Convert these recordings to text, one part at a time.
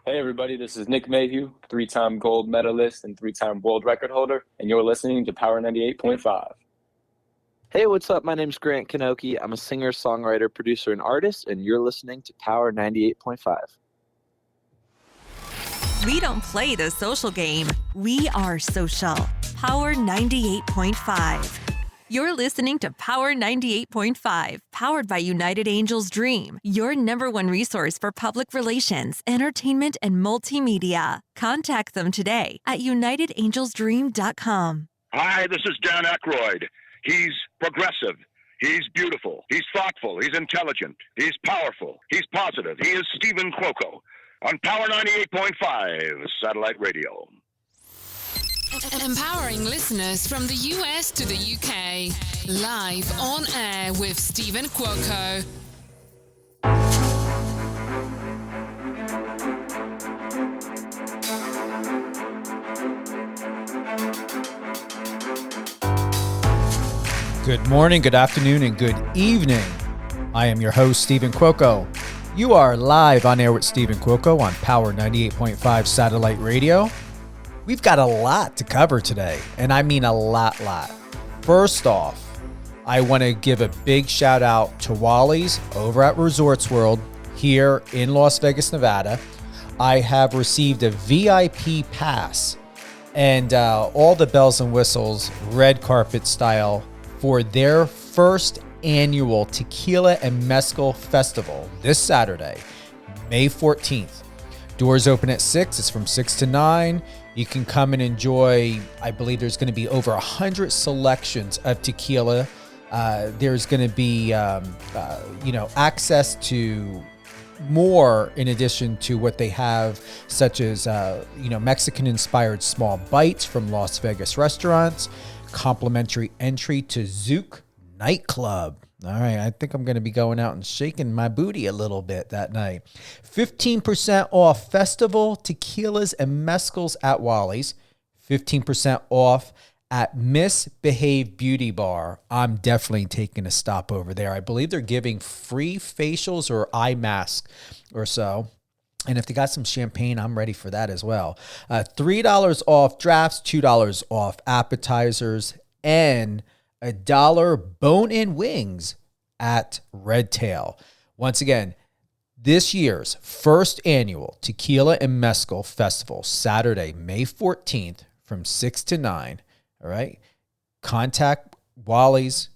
Hey everybody, this is Nick Mayhew, three-time gold medalist and three-time world record holder, and you're listening to Power 98.5. Hey, what's up? My name's Grant Kanoki. I'm a singer, songwriter, producer, and artist, and you're listening to Power 98.5. We don't play the social game. We are social. Power 98.5. You're listening to Power 98.5, powered by United Angels Dream, your number one resource for public relations, entertainment, and multimedia. Contact them today at unitedangelsdream.com. Hi, this is Dan Aykroyd. He's progressive. He's beautiful. He's thoughtful. He's intelligent. He's powerful. He's positive. He is Stephen Cuoco on Power 98.5 Satellite Radio. Empowering listeners from the US to the UK. Live on air with Stephen Cuoco. Good morning, good afternoon, and good evening. I am your host, Stephen Cuoco. You are live on air with Stephen Cuoco on Power 98.5 Satellite Radio. We've got a lot to cover today, and I mean a lot. First off, I want to give a big shout out to Wally's over at Resorts World here in Las Vegas, Nevada. I have received a VIP pass and all the bells and whistles, red carpet style, for their first annual Tequila and Mezcal Festival this Saturday, May 14th. Doors open at 6. It's from 6 to 9. You can come and enjoy, I believe there's going to be over 100 selections of tequila. There's going to be, access to more in addition to what they have, such as, Mexican-inspired small bites from Las Vegas restaurants, complimentary entry to Zouk nightclub. All right, I think I'm going to be going out and shaking my booty a little bit that night. 15% off festival tequilas and mezcals at Wally's. 15% off at Misbehave Beauty Bar. I'm definitely taking a stop over there. I believe they're giving free facials or eye masks or so. And if they got some champagne, I'm ready for that as well. $3 off drafts, $2 off appetizers, and $1 bone-in wings at Red Tail. Once again, this year's first annual Tequila and Mezcal Festival, Saturday, May 14th from 6 to 9. All right? Contact Wally's.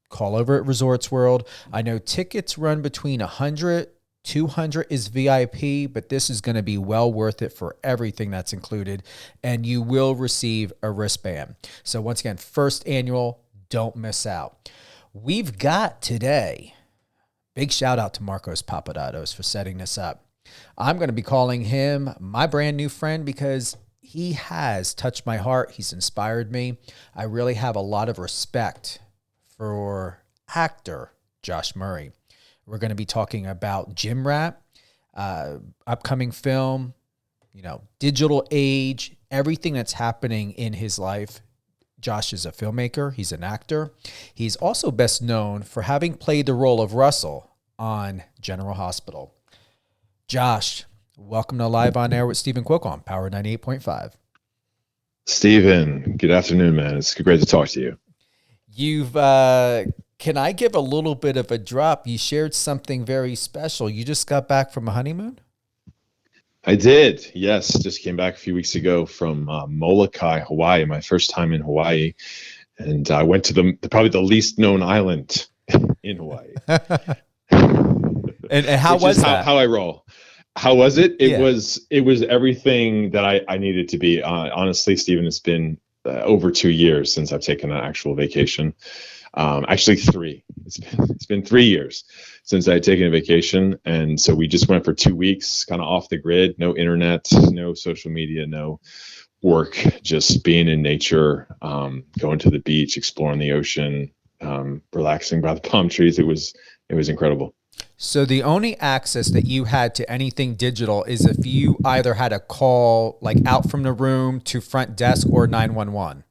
Call over at Resorts World. I know tickets run between 100 $200 is VIP, but this is going to be well worth it for everything that's included, and you will receive a wristband. So once again, first annual, don't miss out. We've got today, big shout out to Marcos Papadopoulos for setting this up. I'm going to be calling him my brand new friend because he has touched my heart. He's inspired me. I really have a lot of respect for actor Josh Murray. We're going to be talking about Gym Rat, upcoming film, digital age, everything that's happening in his life. Josh is a filmmaker. He's an actor. He's also best known for having played the role of Russel on General Hospital. Josh, welcome to Live on Air with Stephen Cuoco on Power 98.5. Stephen, good afternoon, man. It's great to talk to you. Can I give a little bit of a drop? You shared something very special. You just got back from a honeymoon? I did, yes. Just came back a few weeks ago from Molokai, Hawaii, my first time in Hawaii. And I went to probably the least known island in Hawaii. And how was that? How I roll. How was it? It was everything that I needed to be. Honestly, Stephen, it's been over 2 years since I've taken an actual vacation. Actually 3. It's been 3 years since I had taken a vacation. And so we just went for 2 weeks, kind of off the grid, no internet, no social media, no work, just being in nature, going to the beach, exploring the ocean, relaxing by the palm trees. It was incredible. So the only access that you had to anything digital is if you either had a call like out from the room to front desk or 911.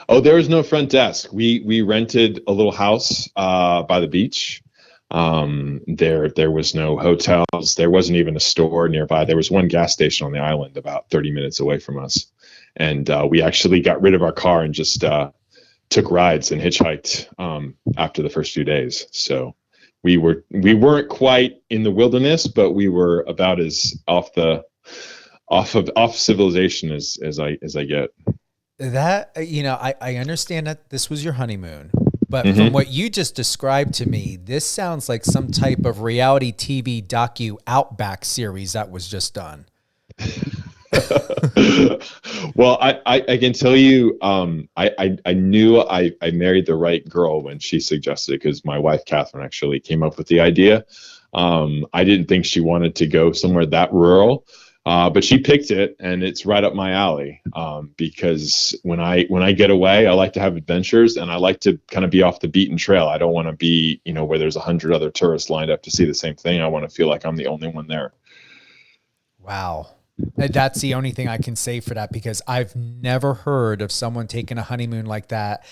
Oh, there was no front desk. We rented a little house by the beach. There was no hotels. There wasn't even a store nearby. There was one gas station on the island about 30 minutes away from us. And we actually got rid of our car and just took rides and hitchhiked after the first few days. So we weren't quite in the wilderness, but we were about as off civilization as I get. That, I understand that this was your honeymoon, but from what you just described to me, this sounds like some type of reality TV docu Outback series that was just done. Well, I can tell you, I knew I married the right girl when she suggested it, because my wife, Catherine, actually came up with the idea. I didn't think she wanted to go somewhere that rural. But she picked it, and it's right up my alley. Because when I get away, I like to have adventures, and I like to kind of be off the beaten trail. I don't want to be, where there's 100 other tourists lined up to see the same thing. I want to feel like I'm the only one there. Wow. And that's the only thing I can say for that, because I've never heard of someone taking a honeymoon like that.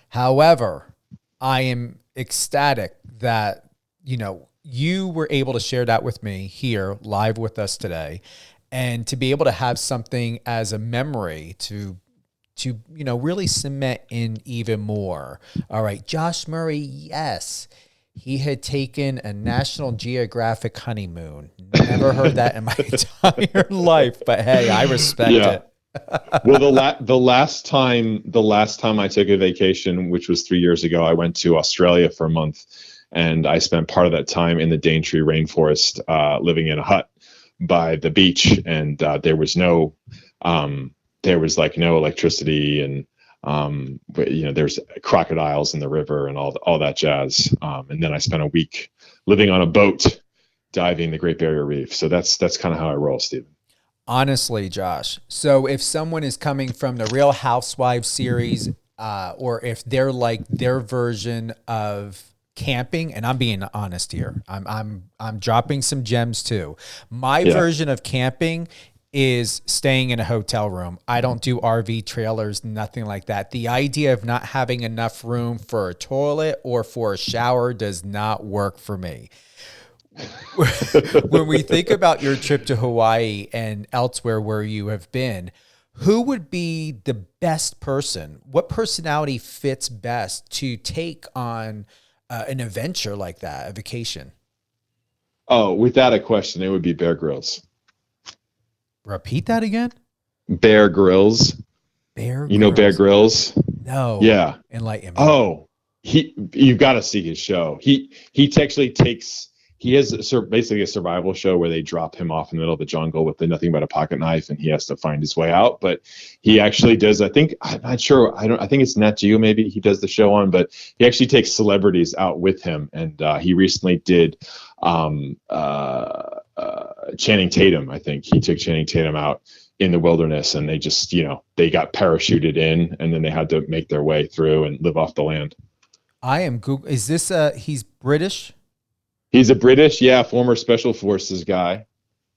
However, I am ecstatic that, you were able to share that with me here live with us today. And to be able to have something as a memory to really cement in even more. All right, Josh Murray, yes, he had taken a National Geographic honeymoon. Never heard that in my entire life, but hey, I respect it. Well, the last time I took a vacation, which was 3 years ago, I went to Australia for a month, and I spent part of that time in the Daintree rainforest, living in a hut by the beach, and there was no electricity, and there's crocodiles in the river and all that jazz. And then I spent a week living on a boat diving the Great Barrier Reef. So that's kind of how I roll, Stephen. Honestly, Josh. So if someone is coming from the Real Housewives series, or if they're like their version of camping, and I'm being honest here, I'm dropping some gems too. My version of camping is staying in a hotel room. I don't do RV trailers, nothing like that. The idea of not having enough room for a toilet or for a shower does not work for me. When we think about your trip to Hawaii and elsewhere where you have been, who would be the best person? What personality fits best to take on an adventure like that, a vacation? Oh, without a question, it would be Bear Grylls. Repeat that again. Bear Grylls. Bear. You know Bear Grylls? No. Yeah. Enlighten me. Oh, you've got to see his show. He has basically a survival show where they drop him off in the middle of the jungle with nothing but a pocket knife, and he has to find his way out. But he actually does, I'm not sure. I think it's Nat Geo maybe he does the show on, but he actually takes celebrities out with him. And he recently did Channing Tatum. I think he took Channing Tatum out in the wilderness, and they just, they got parachuted in, and then they had to make their way through and live off the land. I am Google. Is this he's British? He's a British, former special forces guy,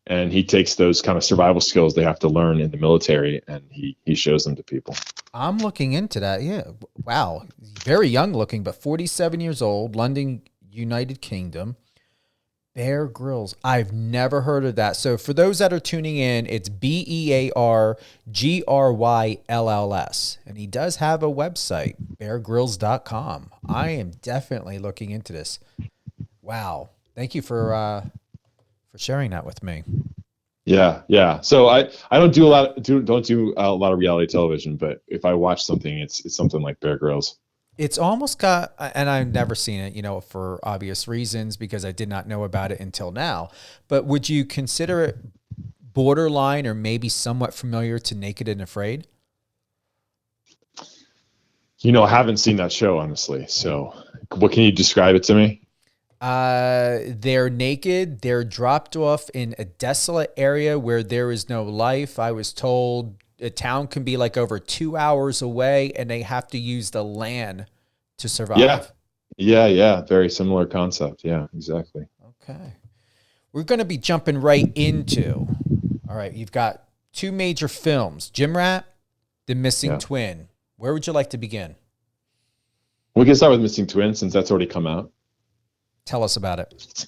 and he takes those kind of survival skills they have to learn in the military, and he shows them to people. I'm looking into that. Yeah. Wow. Very young looking, but 47 years old, London, United Kingdom. Bear Grylls. I've never heard of that. So for those that are tuning in, it's BearGrylls. And he does have a website, beargrylls.com. I am definitely looking into this. Wow. Thank you for sharing that with me. Yeah. So I don't do a lot of reality television, but if I watch something, it's something like Bear Grylls. It's almost got, and I've never seen it, for obvious reasons, because I did not know about it until now. But would you consider it borderline or maybe somewhat familiar to Naked and Afraid? I haven't seen that show, honestly. So what can you describe it to me? They're naked. They're dropped off in a desolate area where there is no life. I was told a town can be like over 2 hours away, and they have to use the land to survive. Yeah. Very similar concept. Yeah, exactly. Okay. We're going to be jumping right into, all right, you've got two major films, Gym Rat, The Missing Twin. Where would you like to begin? We can start with Missing Twin since that's already come out. Tell us about it.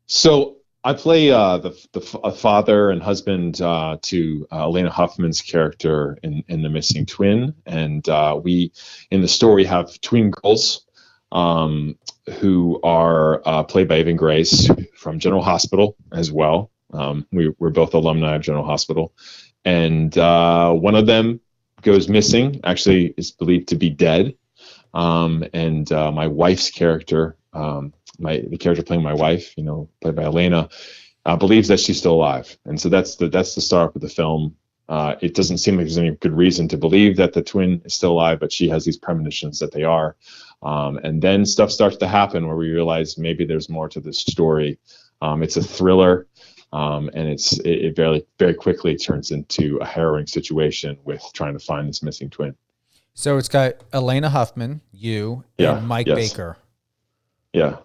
So I play the father and husband to Alaina Huffman's character in The Missing Twin, and we in the story have twin girls who are played by Evan Grace from General Hospital as well. We're both alumni of General Hospital, and one of them goes missing. Actually, is believed to be dead, and my wife's character. The character playing my wife, played by Alaina, believes that she's still alive, and so that's the start of the film. It doesn't seem like there's any good reason to believe that the twin is still alive, but she has these premonitions that they are, and then stuff starts to happen where we realize maybe there's more to this story. It's a thriller, and it very quickly turns into a harrowing situation with trying to find this missing twin. So it's got Alaina Huffman, and Mike Baker. Yeah.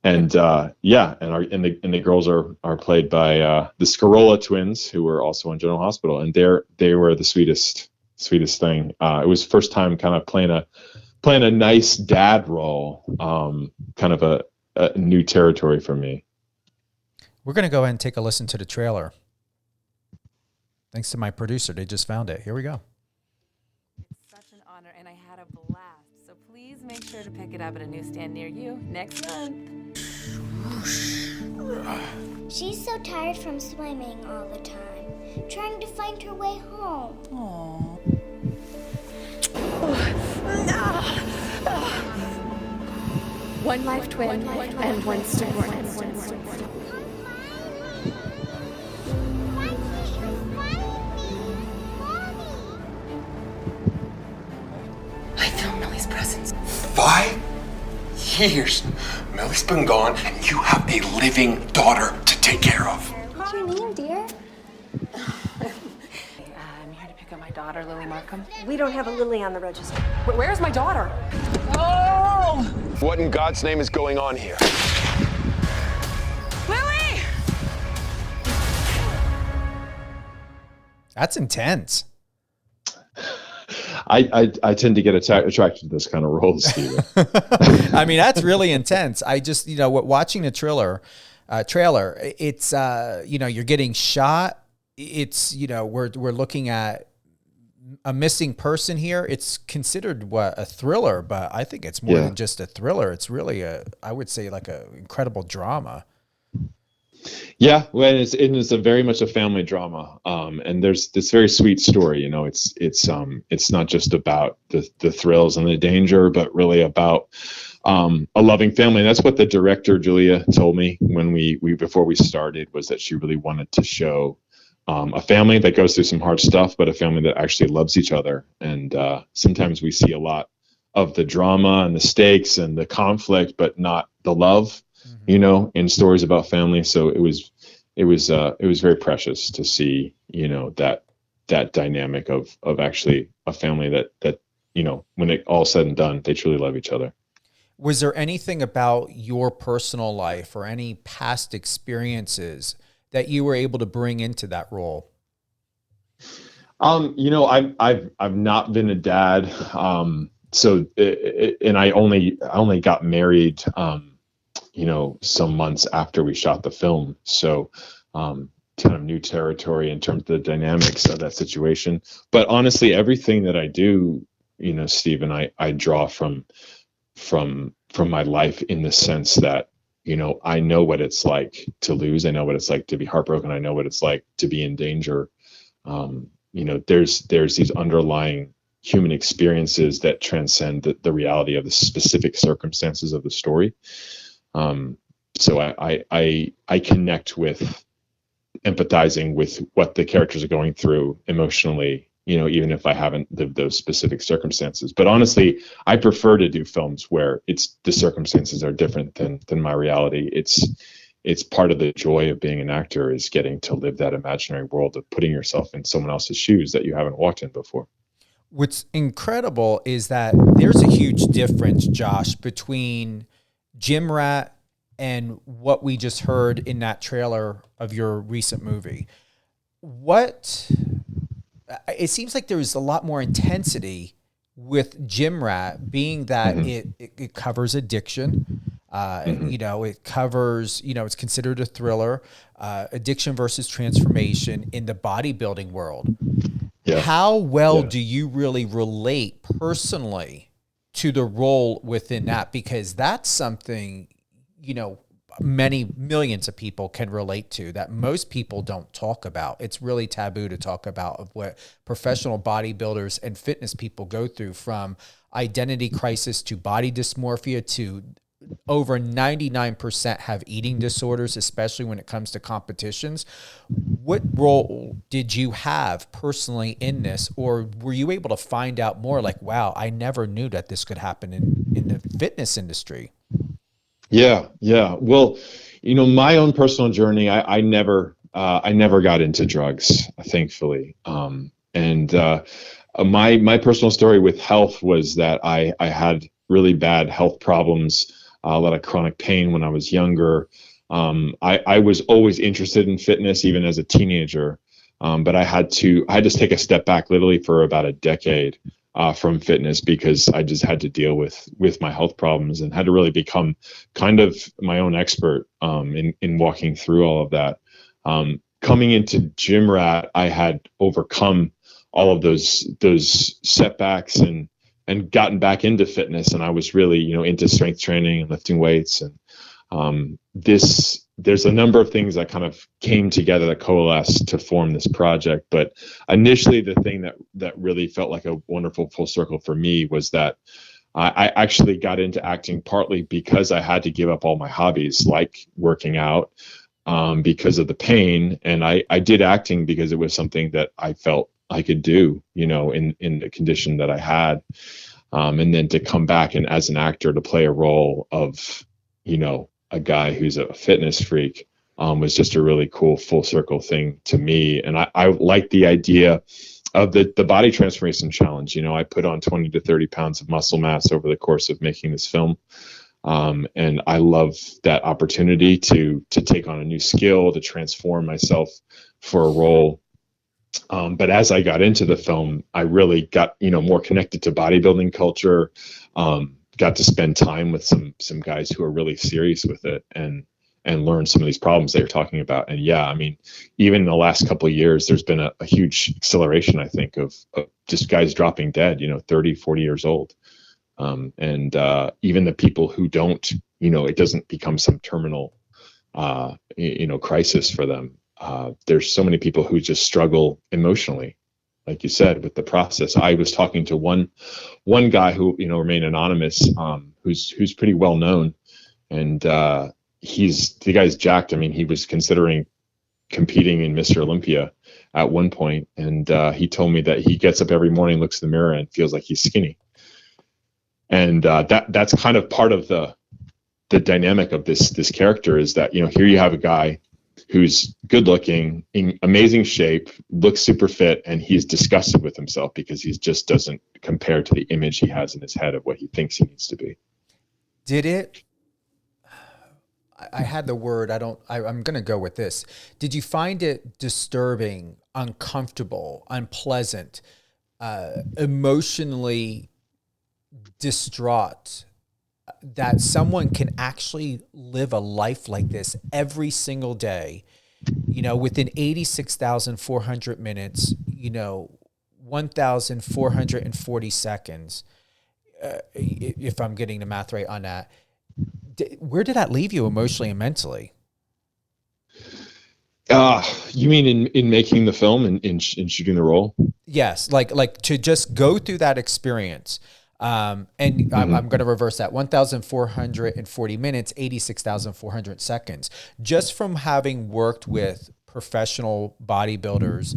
And the girls are played by the Scarola twins, who were also on General Hospital, and they were the sweetest thing. It was first time kind of playing a nice dad role, kind of a new territory for me. We're gonna go ahead and take a listen to the trailer. Thanks to my producer, they just found it. Here we go. It's such an honor, and I had a blast. So please make sure to pick it up at a newsstand near you next month. She's so tired from swimming all the time, trying to find her way home. Aww. One live twin and one stillborn. I feel Millie's presence. 5 years. Millie's been gone, and you have a living daughter to take care of. What's your name, dear? I'm here to pick up my daughter, Lily Markham. We don't have a Lily on the register. Where's my daughter? Oh! What in God's name is going on here? Lily! That's intense. I tend to get attracted to this kind of roles, Steven. I mean, that's really intense. I just, watching the trailer, it's, you're getting shot. It's, we're looking at a missing person here. It's considered a thriller, but I think it's more than just a thriller. It's really I would say like a incredible drama. Yeah, well, it's a very much a family drama, and there's this very sweet story. It's not just about the thrills and the danger, but really about a loving family. And that's what the director Julia told me when we before we started, was that she really wanted to show a family that goes through some hard stuff, but a family that actually loves each other. And sometimes we see a lot of the drama and the stakes and the conflict, but not the love. In stories about family. So it was very precious to see, that dynamic of actually a family that when it all said and done, they truly love each other. Was there anything about your personal life or any past experiences that you were able to bring into that role? I've not been a dad. And I only got married, some months after we shot the film. So, kind of new territory in terms of the dynamics of that situation. But honestly, everything that I do, Stephen, I draw from my life, in the sense that, I know what it's like to lose. I know what it's like to be heartbroken. I know what it's like to be in danger. There's these underlying human experiences that transcend the reality of the specific circumstances of the story. So I connect with empathizing with what the characters are going through emotionally, even if I haven't lived those specific circumstances. But honestly, I prefer to do films where the circumstances are different than my reality. It's part of the joy of being an actor, is getting to live that imaginary world of putting yourself in someone else's shoes that you haven't walked in before. What's incredible is that there's a huge difference, Josh, between Gym Rat and what we just heard in that trailer of your recent movie. It seems like there was a lot more intensity with Gym Rat, being that it covers addiction. You know, it covers, you know, it's considered a thriller, addiction versus transformation in the bodybuilding world. Yeah. How well do you really relate personally to the role within that? Because that's something, you know, many millions of people can relate to that most people don't talk about. It's really taboo to talk about of what professional bodybuilders and fitness people go through, from identity crisis to body dysmorphia to over 99% have eating disorders, especially when it comes to competitions. What role did you have personally in this, or were you able to find out more like, wow, I never knew that this could happen in the fitness industry? Yeah. Well, you know, my own personal journey, I never got into drugs, thankfully. My personal story with health was that I had really bad health problems, a lot of chronic pain when I was younger. I was always interested in fitness, even as a teenager. But I had to take a step back literally for about a decade from fitness, because I just had to deal with my health problems and had to really become kind of my own expert in walking through all of that. Coming into Gym Rat, I had overcome all of those setbacks and gotten back into fitness, and I was really, you know, into strength training and lifting weights. And there's a number of things that kind of came together that coalesced to form this project. But initially, the thing that really felt like a wonderful full circle for me was that I actually got into acting partly because I had to give up all my hobbies, like working out, because of the pain. And I did acting because it was something that I felt I could do, you know, in the condition that I had. And then to come back and as an actor to play a role of, you know, a guy who's a fitness freak, was just a really cool full circle thing to me. And I like the idea of the body transformation challenge. You know, I put on 20 to 30 pounds of muscle mass over the course of making this film. And I love that opportunity to take on a new skill, to transform myself for a role. But as I got into the film, I really got, you know, more connected to bodybuilding culture, got to spend time with some guys who are really serious with it and learn some of these problems that you're talking about. And yeah, I mean, even in the last couple of years, there's been a huge acceleration, I think, of just guys dropping dead, you know, 30, 40 years old. And even the people who don't, you know, it doesn't become some terminal, you know, crisis for them. There's so many people who just struggle emotionally, like you said, with the process. I was talking to one guy who, you know, remained anonymous, who's pretty well known, and the guy's jacked. I mean, he was considering competing in Mr. Olympia at one point, and he told me that he gets up every morning, looks in the mirror, and feels like he's skinny. And that's kind of part of the dynamic of this character, is that, you know, here you have a guy who's good looking, in amazing shape, looks super fit, and he's disgusted with himself because he just doesn't compare to the image he has in his head of what he thinks he needs to be. Did it? I had the word. I'm going to go with this. Did you find it disturbing, uncomfortable, unpleasant, emotionally distraught that someone can actually live a life like this every single day, you know, within 86,400 minutes, you know, 1,440 seconds, if I'm getting the math right on that? Where did that leave you emotionally and mentally? You mean in making the film and in shooting the role? Yes, like to just go through that experience. I'm going to reverse that. 1,440 minutes, 86,400 seconds. Just from having worked with professional bodybuilders,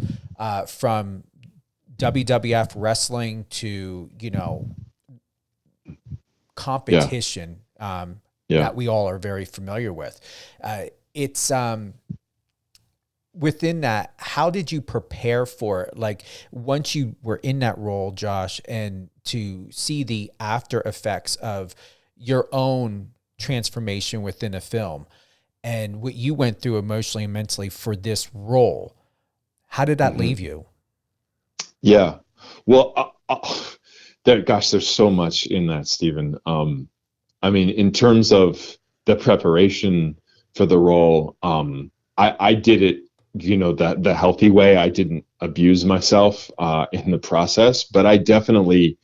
from WWF wrestling to, you know, competition, that we all are very familiar with. It's within that, how did you prepare for it? Like, once you were in that role, Josh, and to see the after effects of your own transformation within a film and what you went through emotionally and mentally for this role, how did that leave you? Yeah. Well, there's so much in that, Stephen. I mean, in terms of the preparation for the role, I did it, the healthy way. I didn't abuse myself in the process, but I definitely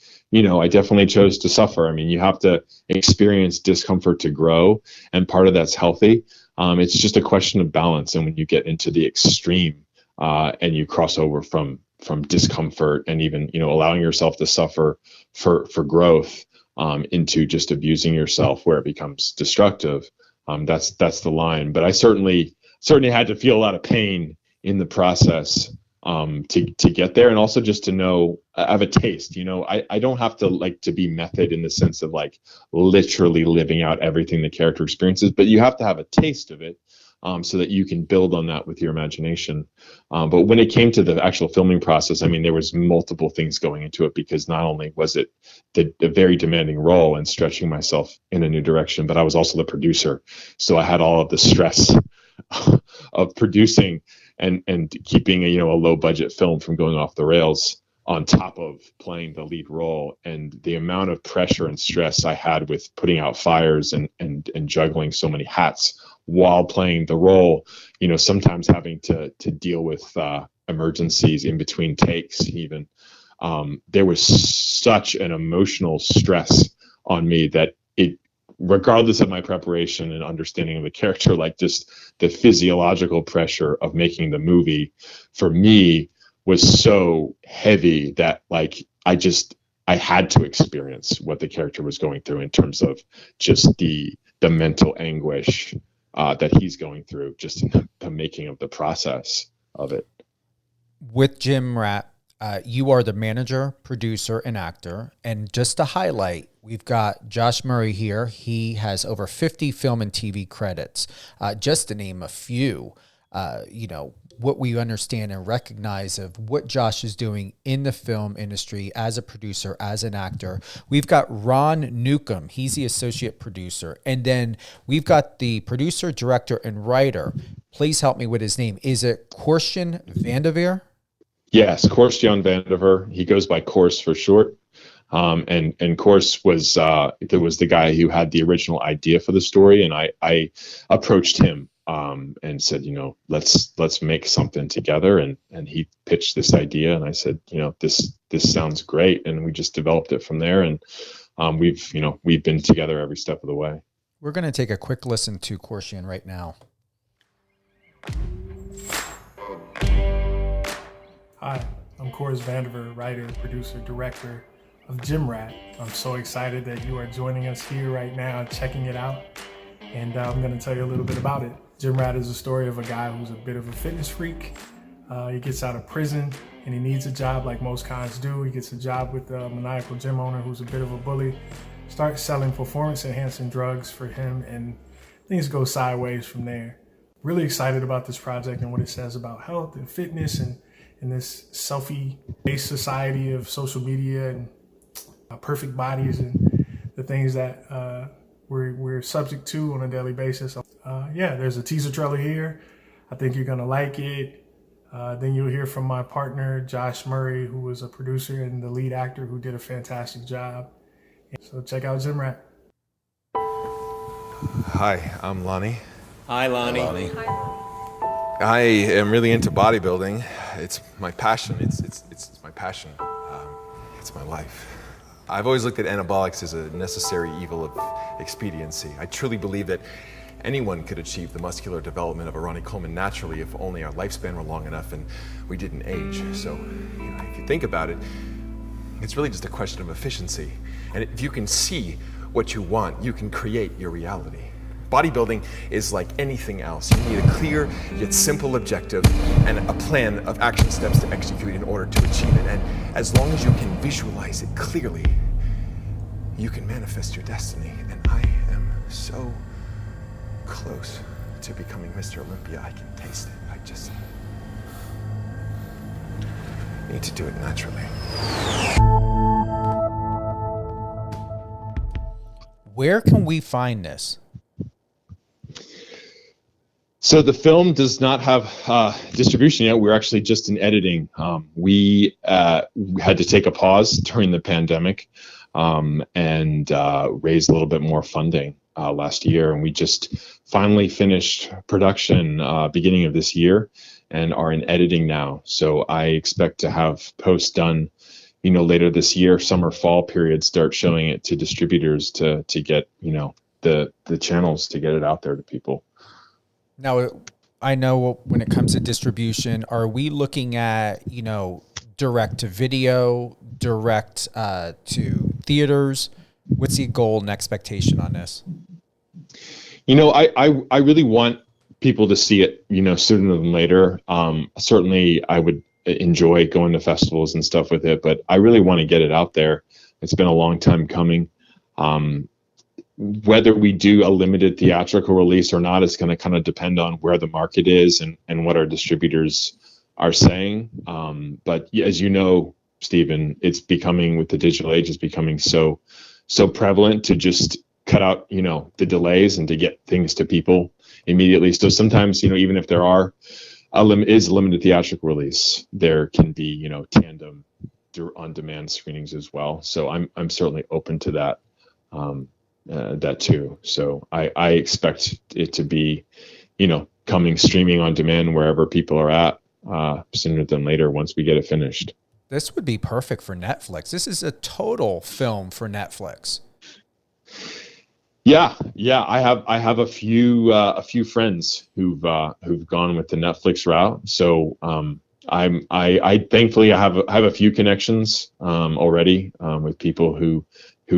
chose to suffer. I mean, you have to experience discomfort to grow, and part of that's healthy. It's just a question of balance. And when you get into the extreme and you cross over from discomfort and even, allowing yourself to suffer for growth into just abusing yourself where it becomes destructive, that's the line. But I certainly had to feel a lot of pain in the process to get there, and also just to know, I have a taste. I don't have to be method in the sense of literally living out everything the character experiences, but you have to have a taste of it so that you can build on that with your imagination. But when it came to the actual filming process, I mean, there was multiple things going into it, because not only was it a very demanding role and stretching myself in a new direction, but I was also the producer, so I had all of the stress of producing and keeping a low budget film from going off the rails, on top of playing the lead role, and the amount of pressure and stress I had with putting out fires and juggling so many hats while playing the role, sometimes having to deal with emergencies in between takes even. There was such an emotional stress on me that regardless of my preparation and understanding of the character, just the physiological pressure of making the movie for me was so heavy that I had to experience what the character was going through in terms of just the mental anguish that he's going through just in the making of the process of it. With Jim Rat, you are the manager, producer, and actor. And just to highlight, we've got Josh Murray here. He has over 50 film and TV credits. Just to name a few, what we understand and recognize of what Josh is doing in the film industry as a producer, as an actor. We've got Ron Newcomb. He's the associate producer. And then we've got the producer, director, and writer. Please help me with his name. Is it Korstian Vandeveer? Yes, Korstian Vandeveer. He goes by Kors for short. And Kors was the guy who had the original idea for the story, and I approached him and said, let's make something together, and he pitched this idea, and I said, this sounds great, and we just developed it from there, and we've been together every step of the way. We're going to take a quick listen to Korstian right now. Hi, I'm Kors Vandeveer, writer, producer, director of Jim Rat. I'm so excited that you are joining us here right now, checking it out, and I'm going to tell you a little bit about it. Jim Rat is a story of a guy who's a bit of a fitness freak. He gets out of prison and he needs a job like most cons do. He gets a job with a maniacal gym owner who's a bit of a bully, starts selling performance-enhancing drugs for him, and things go sideways from there. Really excited about this project and what it says about health and fitness and this selfie-based society of social media and perfect bodies and the things that we're subject to on a daily basis. There's a teaser trailer here. I think you're gonna like it. Then you'll hear from my partner, Josh Murray, who was a producer and the lead actor who did a fantastic job. So check out Jim Rat. Hi, I'm Lonnie. Hi, Lonnie. I am really into bodybuilding. It's my passion. It's my passion. It's my life. I've always looked at anabolics as a necessary evil of expediency. I truly believe that anyone could achieve the muscular development of a Ronnie Coleman naturally if only our lifespan were long enough and we didn't age. So, if you think about it, it's really just a question of efficiency. And if you can see what you want, you can create your reality. Bodybuilding is like anything else. You need a clear yet simple objective and a plan of action steps to execute in order to achieve it. And as long as you can visualize it clearly, you can manifest your destiny. And I am so close to becoming Mr. Olympia. I can taste it. I just need to do it naturally. Where can we find this? So the film does not have distribution yet. We're actually just in editing. We had to take a pause during the pandemic and raise a little bit more funding. last year, and we just finally finished production beginning of this year and are in editing now. So I expect to have post done, later this year, summer, fall period, start showing it to distributors to get, the channels to get it out there to people. Now, I know when it comes to distribution, are we looking at, direct to video, direct to theaters? What's the goal and expectation on this? I really want people to see it, sooner than later. Certainly I would enjoy going to festivals and stuff with it, but I really want to get it out there. It's been a long time coming. Whether we do a limited theatrical release or not is going to kind of depend on where the market is and what our distributors are saying. But as you know, Stephen, it's becoming, with the digital age, is becoming so prevalent to just cut out, the delays and to get things to people immediately. So sometimes, even if there are a limited theatrical release, there can be, tandem on-demand screenings as well. So I'm certainly open to that. That too. So I expect it to be, coming streaming on demand wherever people are at sooner than later once we get it finished. This would be perfect for Netflix. This is a total film for Netflix. Yeah. I have a few friends who've gone with the Netflix route. So I thankfully have a few connections already with people who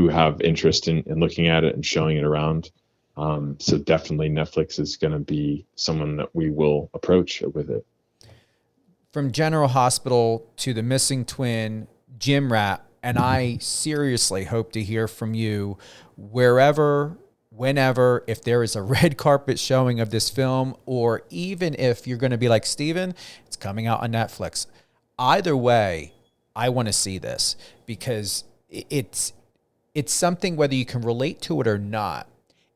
have interest in looking at it and showing it around. So definitely Netflix is going to be someone that we will approach with it. From General Hospital to The Missing Twin, Gym Rat, and I seriously hope to hear from you wherever, whenever, if there is a red carpet showing of this film, or even if you're going to be like, Steven, it's coming out on Netflix. Either way, I want to see this because it's something, whether you can relate to it or not,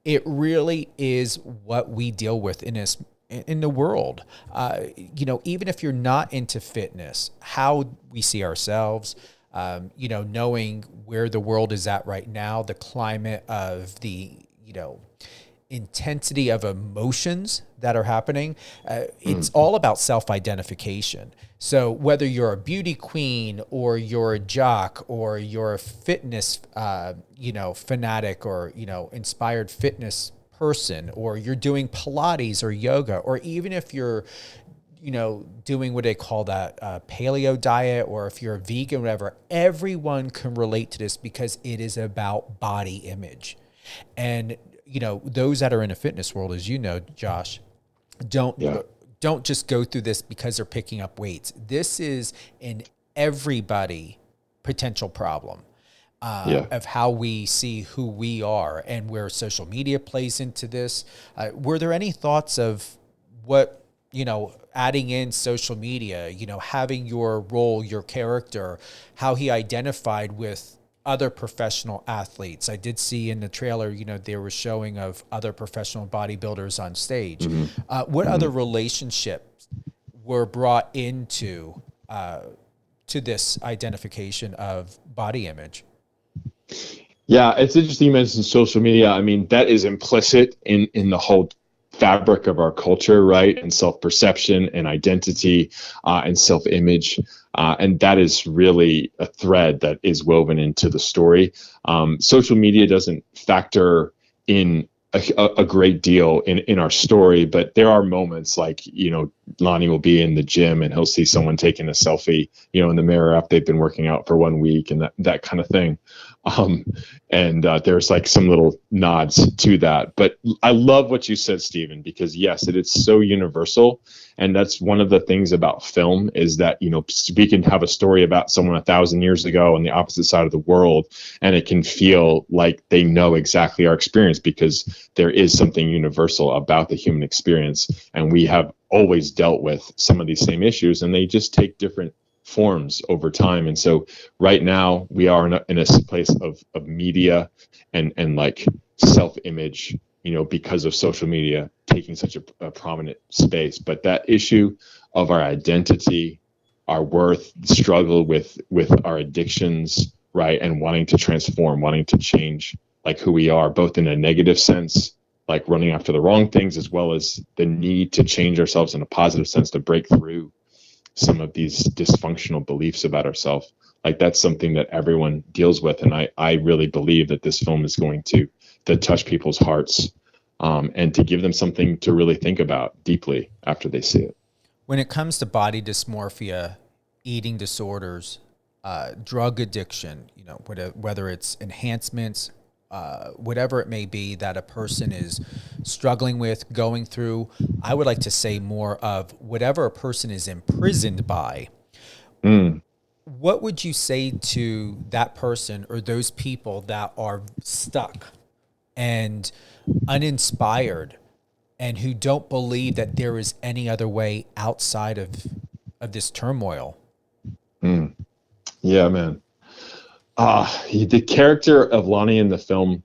it really is what we deal with in the world. Even if you're not into fitness, how we see ourselves, knowing where the world is at right now, the climate of the, intensity of emotions that are happening. It's all about self-identification. So whether you're a beauty queen or you're a jock or you're a fitness, fanatic or, inspired fitness person, or you're doing Pilates or yoga, or even if you're, doing what they call that paleo diet, or if you're a vegan, whatever, everyone can relate to this because it is about body image. And, those that are in a fitness world, as you know, Josh, don't just go through this because they're picking up weights. This is an everybody potential problem of how we see who we are and where social media plays into this. Were there any thoughts of what, adding in social media, having your role, your character, how he identified with other professional athletes? I did see in the trailer, they were showing of other professional bodybuilders on stage. What other relationships were brought into to this identification of body image? Yeah, it's interesting you mentioned social media. I mean, that is implicit in the whole fabric of our culture, right? And self-perception and identity and self-image. And that is really a thread that is woven into the story. Social media doesn't factor in a great deal in our story, but there are moments like, Lonnie will be in the gym and he'll see someone taking a selfie, in the mirror after they've been working out for 1 week and that kind of thing. There's like some little nods to that. But I love what you said, Stephen, because yes, it is so universal. And that's one of the things about film is that, we can have a story about someone 1,000 years ago on the opposite side of the world, and it can feel like they know exactly our experience because there is something universal about the human experience. And we have always dealt with some of these same issues, and they just take different forms over time. And so right now we are in a place of media and like self-image, because of social media taking such a prominent space. But that issue of our identity, our worth, struggle with our addictions, right, and wanting to transform, wanting to change like who we are, both in a negative sense, like running after the wrong things, as well as the need to change ourselves in a positive sense to break through some of these dysfunctional beliefs about ourselves. Like that's something that everyone deals with. And I really believe that this film is going to touch people's hearts, and to give them something to really think about deeply after they see it. When it comes to body dysmorphia, eating disorders, drug addiction, you know, whether it's enhancements, whatever it may be that a person is struggling with, going through, I would like to say more of whatever a person is imprisoned by. What would you say to that person or those people that are stuck and uninspired and who don't believe that there is any other way outside of this turmoil? Yeah, man. The character of Lonnie in the film,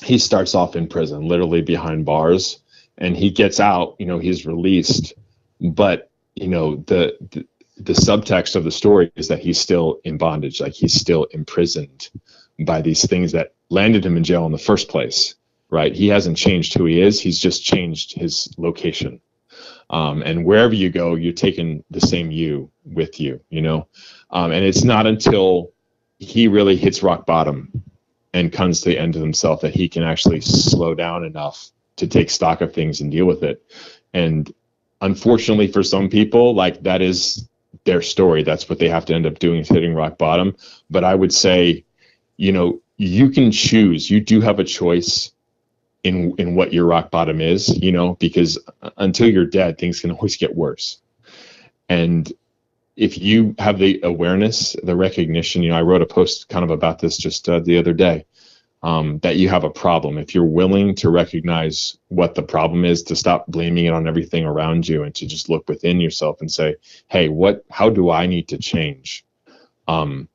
he starts off in prison, literally behind bars, and he gets out, you know, he's released, but you know, the subtext of the story is that he's still in bondage, like he's still imprisoned by these things that landed him in jail in the first place, right? He hasn't changed who he is, he's just changed his location. And wherever you go, you're taking the same you with you, you know? And it's not until he really hits rock bottom and comes to the end of himself that he can actually slow down enough to take stock of things and deal with it. And unfortunately for some people, like that is their story. That's what they have to end up doing, is hitting rock bottom. But I would say, you know, you can choose, you do have a choice in what your rock bottom is, you know, because until you're dead, things can always get worse. And if you have the awareness, the recognition, you know, I wrote a post kind of about this just the other day, that you have a problem. If you're willing to recognize what the problem is, to stop blaming it on everything around you and to just look within yourself and say, hey, how do I need to change? Then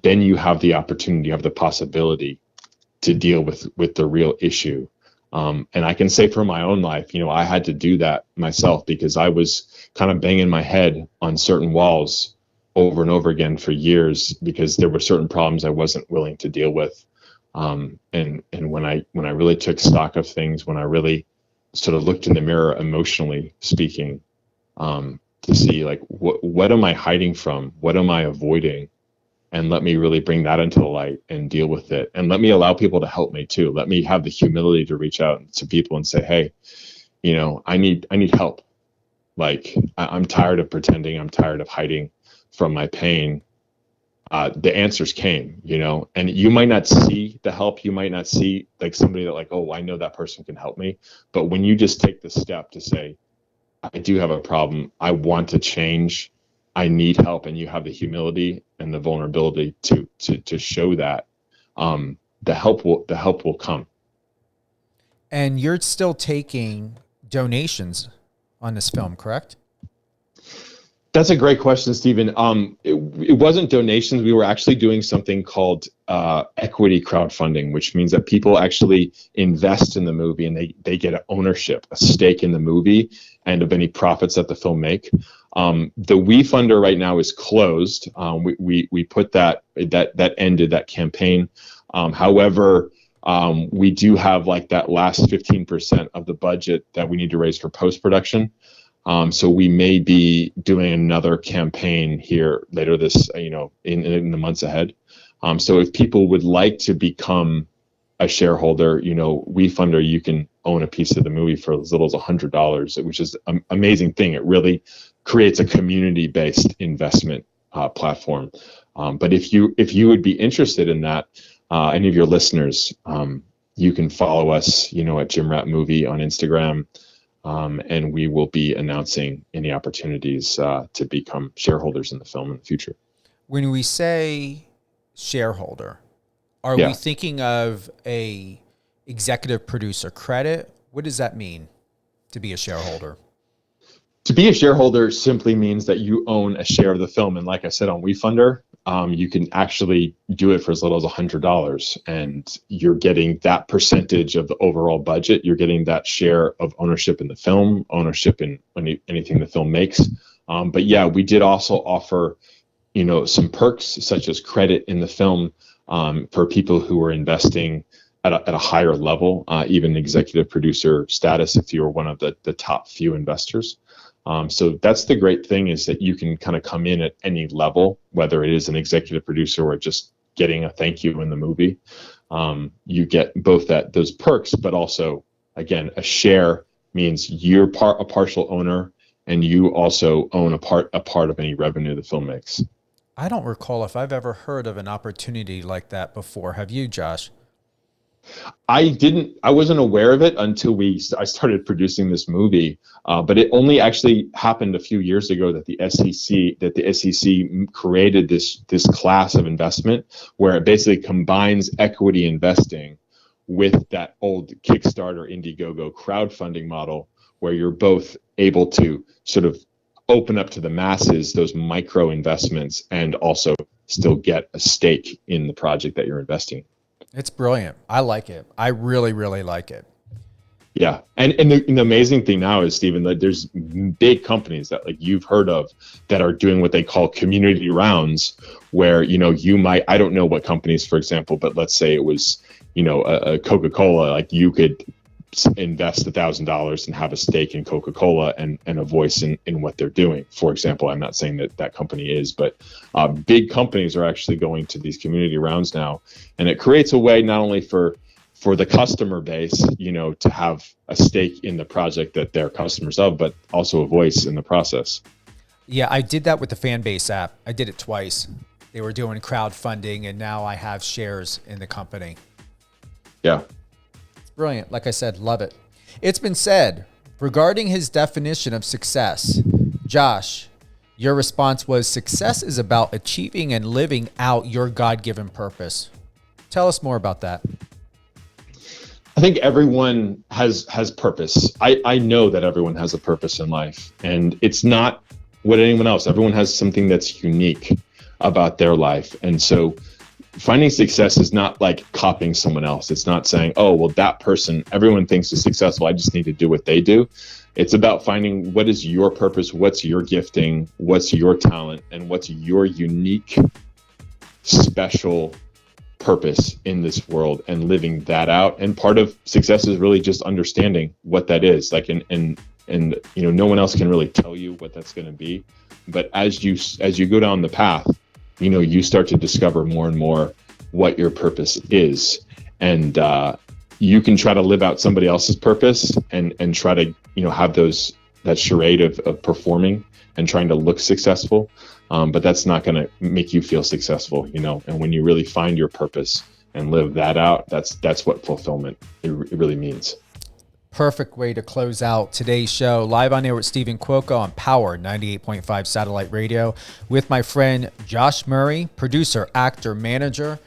you have the opportunity, you have the possibility to deal with the real issue. And I can say for my own life, you know, I had to do that myself because I was kind of banging my head on certain walls over and over again for years because there were certain problems I wasn't willing to deal with. And when I really took stock of things, when I really sort of looked in the mirror, emotionally speaking, to see like, what am I hiding from? What am I avoiding? And let me really bring that into the light and deal with it. And let me allow people to help me too. Let me have the humility to reach out to people and say, hey, you know, I need help. Like I'm tired of pretending, I'm tired of hiding from my pain. The answers came, you know, and you might not see the help. You might not see like somebody that like, oh, I know that person can help me. But when you just take the step to say, I do have a problem, I want to change, I need help, and you have the humility and the vulnerability to show that, the help will come. And you're still taking donations on this film, correct? That's a great question, Stephen. It wasn't donations. We were actually doing something called equity crowdfunding, which means that people actually invest in the movie and they get an ownership, a stake in the movie and of any profits that the film make. The WeFunder right now is closed. We put that ended that campaign. However, we do have like that last 15% of the budget that we need to raise for post-production. So we may be doing another campaign here later this, you know, in the months ahead. So if people would like to become a shareholder, you know, WeFunder, you can own a piece of the movie for as little as $100, which is an amazing thing. It really creates a community-based investment platform. But if you would be interested in that, any of your listeners, you can follow us, you know, at Jim Rat Movie on Instagram. And we will be announcing any opportunities to become shareholders in the film in the future. When we say shareholder, are we thinking of a executive producer credit? What does that mean to be a shareholder? To be a shareholder simply means that you own a share of the film. And like I said, on WeFunder, you can actually do it for as little as $100, and you're getting that percentage of the overall budget. You're getting that share of ownership in the film, ownership in anything the film makes. But yeah, we did also offer, you know, some perks such as credit in the film for people who are investing at a higher level, even executive producer status if you're one of the top few investors. So that's the great thing, is that you can kind of come in at any level, whether it is an executive producer or just getting a thank you in the movie. You get both those perks, but also, again, a share means you're a partial owner, and you also own a part of any revenue the film makes. I don't recall if I've ever heard of an opportunity like that before. Have you, Josh? I wasn't aware of it until I started producing this movie, but it only actually happened a few years ago that the SEC created this class of investment where it basically combines equity investing with that old Kickstarter, Indiegogo crowdfunding model, where you're both able to sort of open up to the masses those micro investments and also still get a stake in the project that you're investing in. It's brilliant. I like it. I really, really like it. Yeah. And the amazing thing now is, Stephen, that there's big companies that like you've heard of that are doing what they call community rounds, where, you might, I don't know what companies, for example, but let's say it was, a Coca-Cola, like you could invest $1,000 and have a stake in Coca-Cola and a voice in what they're doing. For example, I'm not saying that company is, but big companies are actually going to these community rounds now, and it creates a way not only for the customer base, to have a stake in the project that they're customers of, but also a voice in the process. Yeah, I did that with the Fanbase app. I did it twice. They were doing crowdfunding, and now I have shares in the company. Yeah. Brilliant. Like I said, love it. It's been said, regarding his definition of success, Josh, your response was, success is about achieving and living out your God-given purpose. Tell us more about that. I think everyone has purpose. I know that everyone has a purpose in life, and it's not what anyone else. Everyone has something that's unique about their life. And so finding success is not like copying someone else. It's not saying, oh, well, that person, everyone thinks is successful, I just need to do what they do. It's about finding what is your purpose, what's your gifting, what's your talent, and what's your unique, special purpose in this world, and living that out. And part of success is really just understanding what that is. Like, and no one else can really tell you what that's going to be. But as you go down the path, you start to discover more and more what your purpose is. And you can try to live out somebody else's purpose and try to, have that charade of performing and trying to look successful. But that's not going to make you feel successful, and when you really find your purpose and live that out, that's what fulfillment it really means. Perfect way to close out today's show. Live on air with Stephen Cuoco on Power 98.5 Satellite Radio with my friend Josh Murray, producer, actor, manager.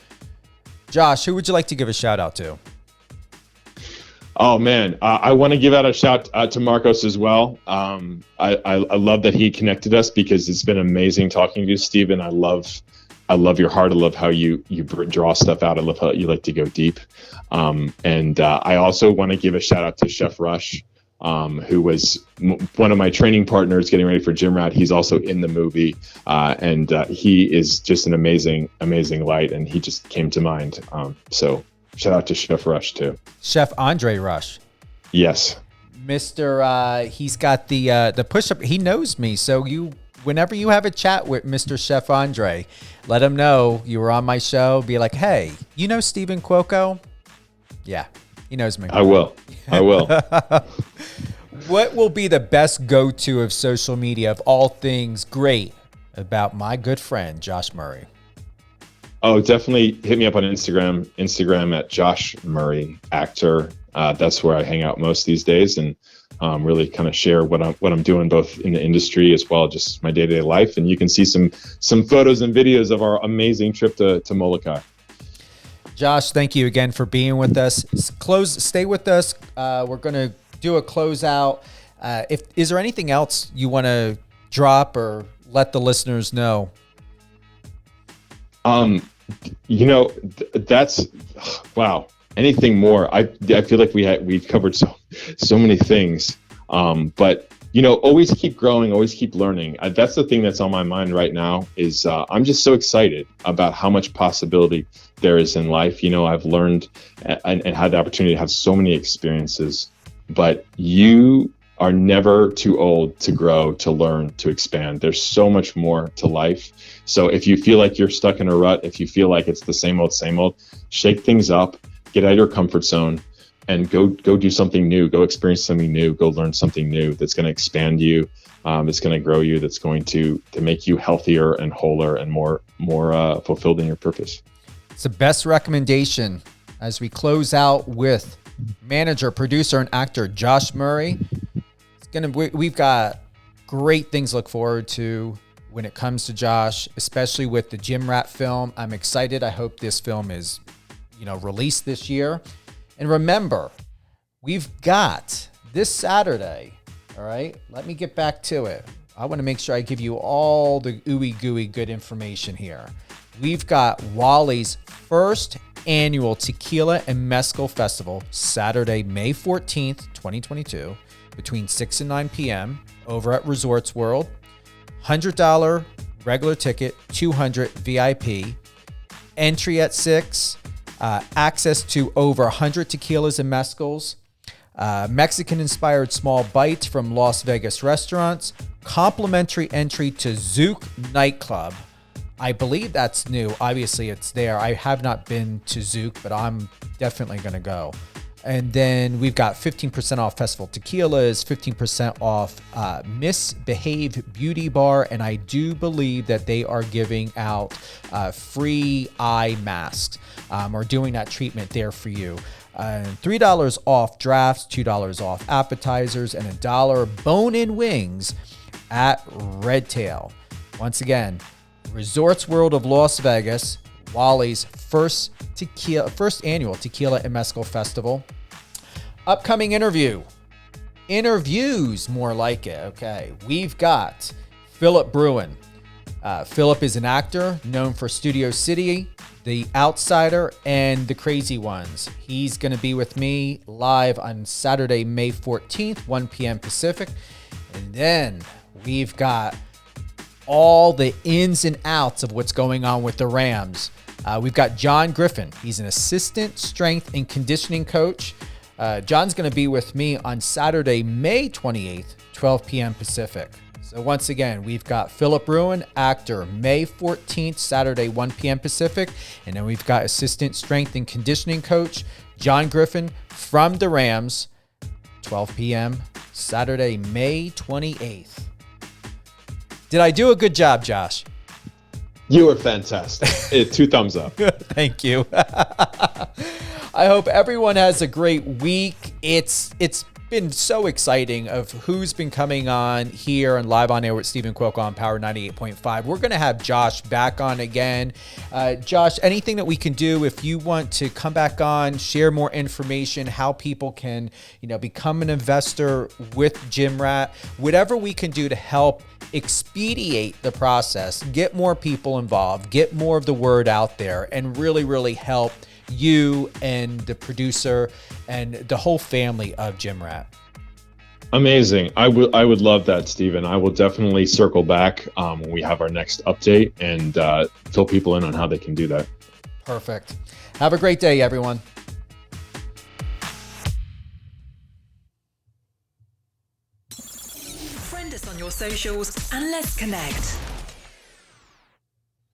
Josh, who would you like to give a shout out to? Oh, man. I want to give out a shout out to Marcos as well. I love that he connected us, because it's been amazing talking to you, Stephen. I love your heart. I love how you draw stuff out. I love how you like to go deep. And I also want to give a shout out to Chef Rush, who was one of my training partners getting ready for Gym Rat. He's also in the movie, and he is just an amazing, amazing light, and he just came to mind. So shout out to Chef Rush too. Chef Andre Rush. Yes. Mr. He's got the push-up. He knows me, so whenever you have a chat with Mr. Chef Andre, let him know you were on my show. Be like, hey, Stephen Cuoco? Yeah, he knows me. I will. What will be the best go-to of social media of all things great about my good friend, Josh Murray? Oh, definitely hit me up on Instagram at Josh Murray Actor. That's where I hang out most these days, and really kind of share what I'm doing both in the industry as well as just my day-to-day life. And you can see some photos and videos of our amazing trip to Molokai. Josh, thank you again for being with us. Stay with us. We're going to do a closeout. Is there anything else you want to drop or let the listeners know? That's wow. Anything more? I feel like we've covered so many things. But always keep growing, always keep learning. That's the thing that's on my mind right now is I'm just so excited about how much possibility there is in life. I've learned and had the opportunity to have so many experiences, but you are never too old to grow, to learn, to expand. There's so much more to life. So if you feel like you're stuck in a rut, if you feel like it's the same old, shake things up, get out of your comfort zone, and go do something new, go experience something new, go learn something new that's going to expand you, that's going to grow you, that's going to make you healthier and wholer and more fulfilled in your purpose. It's the best recommendation as we close out with manager, producer, and actor Josh Murray. We've got great things to look forward to when it comes to Josh, especially with the Gym Rat film. I'm excited. I hope this film is, released this year. And remember, we've got this Saturday, all right? Let me get back to it. I want to make sure I give you all the ooey gooey good information here. We've got Wally's first annual Tequila and Mezcal Festival, Saturday, May 14th, 2022, between 6 and 9 p.m. over at Resorts World. $100 regular ticket, $200 VIP. Entry at 6. Access to over 100 tequilas and mezcals, Mexican-inspired small bites from Las Vegas restaurants, complimentary entry to Zouk nightclub. I believe that's new. Obviously, it's there. I have not been to Zouk, but I'm definitely going to go. And then we've got 15% off Festival Tequilas, 15% off Misbehave Beauty Bar, and I do believe that they are giving out free eye masks or doing that treatment there for you. $3 off drafts, $2 off appetizers, and $1 bone-in wings at Red Tail. Once again, Resorts World of Las Vegas, Wally's first annual Tequila and Mezcal Festival. Upcoming interviews, more like it. Okay, we've got Philip Bruin. Philip is an actor known for Studio City, The Outsider, and The Crazy Ones. He's going to be with me live on Saturday, May 14th, 1 p.m. Pacific. And then we've got all the ins and outs of what's going on with the Rams. We've got John Griffin. He's an assistant strength and conditioning coach. John's going to be with me on Saturday, May 28th, 12 p.m. Pacific. So once again, we've got Philip Bruin, actor, May 14th, Saturday, 1 p.m. Pacific. And then we've got assistant strength and conditioning coach John Griffin from the Rams, 12 p.m. Saturday, May 28th. Did I do a good job, Josh? You were fantastic. 2 thumbs up. Thank you. I hope everyone has a great week. It's been so exciting of who's been coming on here and live on air with Stephen Cuoco on Power 98.5. We're going to have Josh back on again. Josh, anything that we can do if you want to come back on, share more information, how people can, become an investor with Gym Rat, whatever we can do to help expedite the process, get more people involved, get more of the word out there, and really, really help you and the producer and the whole family of Gym Rat. Amazing. I would love that, Stephen. I will definitely circle back when we have our next update and fill people in on how they can do that. Perfect. Have a great day, everyone. Friend us on your socials and let's connect.